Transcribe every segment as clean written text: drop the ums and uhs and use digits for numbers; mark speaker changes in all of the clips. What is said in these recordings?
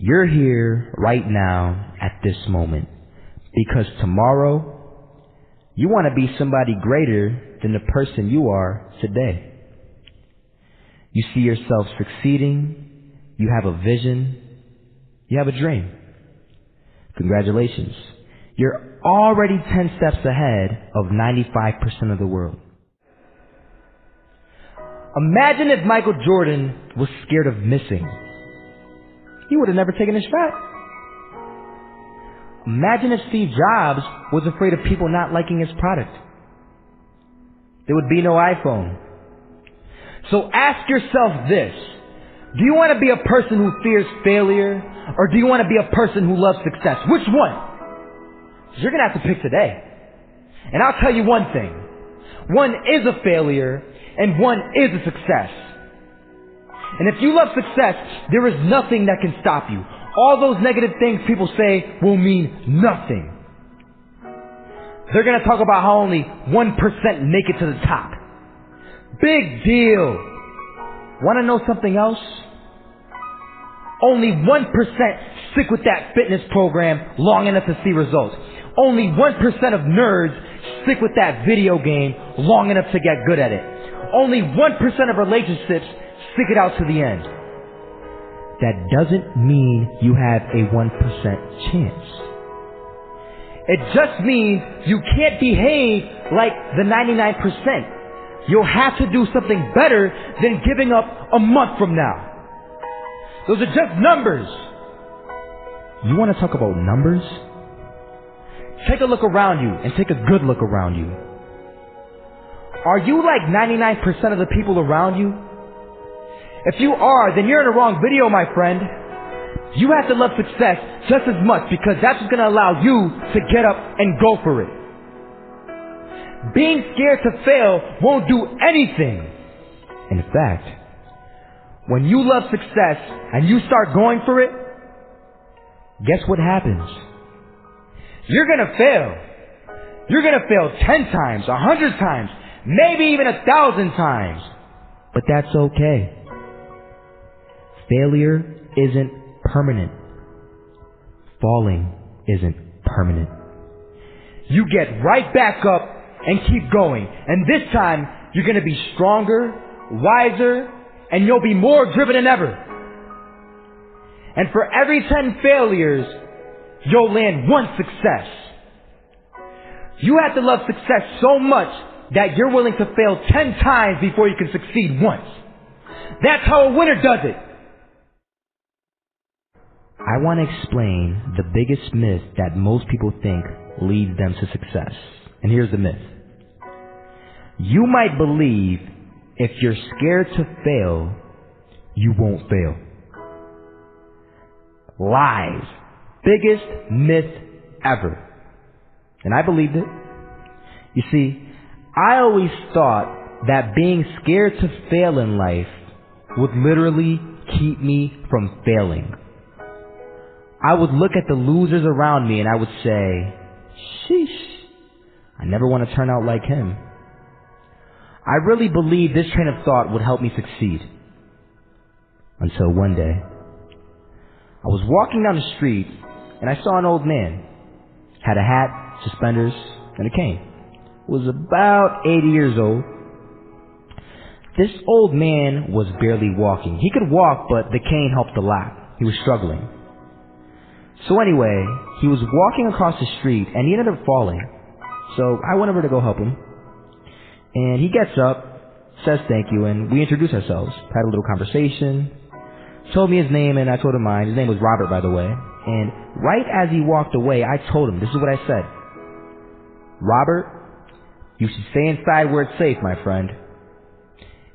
Speaker 1: You're here right now at this moment because tomorrow you want to be somebody greater than the person you are today. You see yourself succeeding. You have a vision. You have a dream. Congratulations. You're already 10 steps ahead of 95% of the world. Imagine if Michael Jordan was scared of missing. He would have never taken his shot. Imagine if Steve Jobs was afraid of people not liking his product. There would be no iPhone. So ask yourself this. Do you want to be a person who fears failure, or do you want to be a person who loves success? Which one? You're going to have to pick today. And I'll tell you one thing. One is a failure, and one is a success. And if you love success, there is nothing that can stop you. All those negative things people say will mean nothing. They're going to talk about how only 1% make it to the top. Big deal. Want to know something else? Only 1% stick with that fitness program long enough to see results. Only 1% of nerds stick with that video game long enough to get good at it. Only 1% of relationships stick it out to the end. That doesn't mean you have a 1% chance. It just means you can't behave like the 99%. You'll have to do something better than giving up a month from now. Those are just numbers. You want to talk about numbers? Take a look around you and take a good look around you. Are you like 99% of the people around you? If you are, then you're in the wrong video, my friend. You have to love success just as much because that's what's going to allow you to get up and go for it. Being scared to fail won't do anything. In fact, when you love success and you start going for it, guess what happens? You're going to fail. You're going to fail 10 times, 100 times, maybe even 1,000 times. But that's okay. Failure isn't permanent. Falling isn't permanent. You get right back up and keep going. And this time, you're going to be stronger, wiser, and you'll be more driven than ever. And for every 10 failures, you'll land one success. You have to love success so much that you're willing to fail 10 times before you can succeed once. That's how a winner does it. I want to explain the biggest myth that most people think leads them to success. And here's the myth. You might believe if you're scared to fail, you won't fail. Lies. Biggest myth ever. And I believed it. You see, I always thought that being scared to fail in life would literally keep me from failing. I would look at the losers around me and I would say, sheesh, I never want to turn out like him. I really believed this train of thought would help me succeed. Until one day, I was walking down the street and I saw an old man. Had a hat, suspenders, and a cane. Was about 80 years old. This old man was barely walking. He could walk, but the cane helped a lot. He was struggling. So anyway, he was walking across the street and he ended up falling. So I went over to go help him. And he gets up, says thank you, and we introduced ourselves. Had a little conversation. Told me his name and I told him mine. His name was Robert, by the way. And right as he walked away, I told him, this is what I said. Robert, you should stay inside where it's safe, my friend.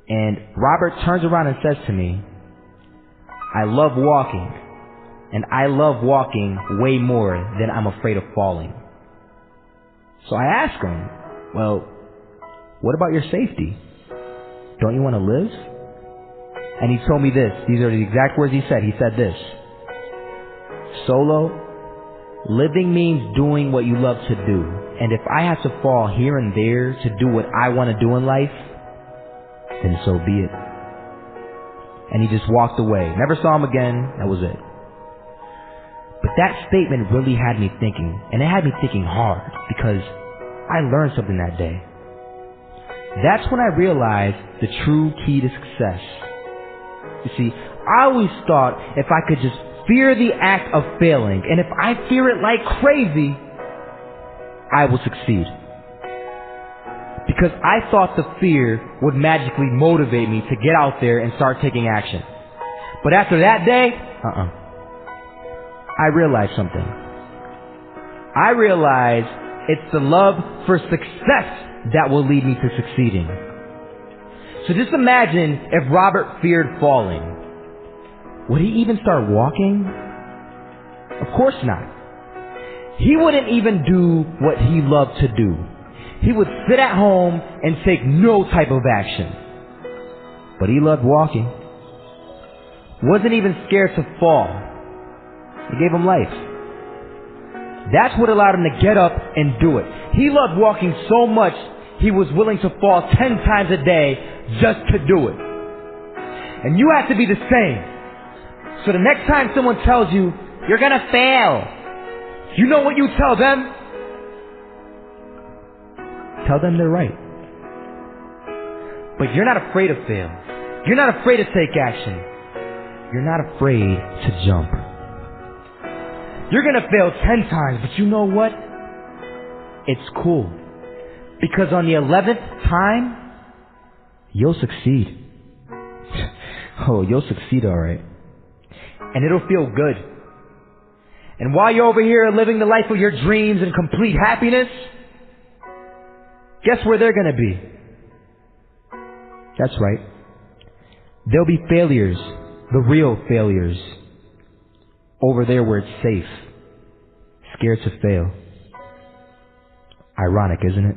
Speaker 1: And Robert turns around and says to me, I love walking. And I love walking way more than I'm afraid of falling. So I asked him, well, what about your safety? Don't you want to live? And he told me this. These are the exact words he said. He said this. Solo, living means doing what you love to do. And if I have to fall here and there to do what I want to do in life, then so be it. And he just walked away. Never saw him again. That was it. that statement really had me thinking, and it had me thinking hard, because I learned something that day. That's when I realized the true key to success. You see, I always thought if I could just fear the act of failing, and if I fear it like crazy, I will succeed. Because I thought the fear would magically motivate me to get out there and start taking action. But after that day, I realized something. I realized it's the love for success that will lead me to succeeding. So just imagine if Robert feared falling. Would he even start walking? Of course not. He wouldn't even do what he loved to do. He would sit at home and take no type of action. But he loved walking. Wasn't even scared to fall. It gave him life. That's what allowed him to get up and do it. He loved walking so much, he was willing to fall 10 times a day just to do it. And you have to be the same. So the next time someone tells you, you're gonna fail, you know what you tell them? Tell them they're right. But you're not afraid to fail. You're not afraid to take action. You're not afraid to jump. You're gonna fail 10 times, but you know what? It's cool. Because on the 11th time, you'll succeed. Oh, you'll succeed alright. And it'll feel good. And while you're over here living the life of your dreams and complete happiness, guess where they're gonna be? That's right. There'll be failures, the real failures, over there where it's safe, scared to fail. Ironic, isn't it?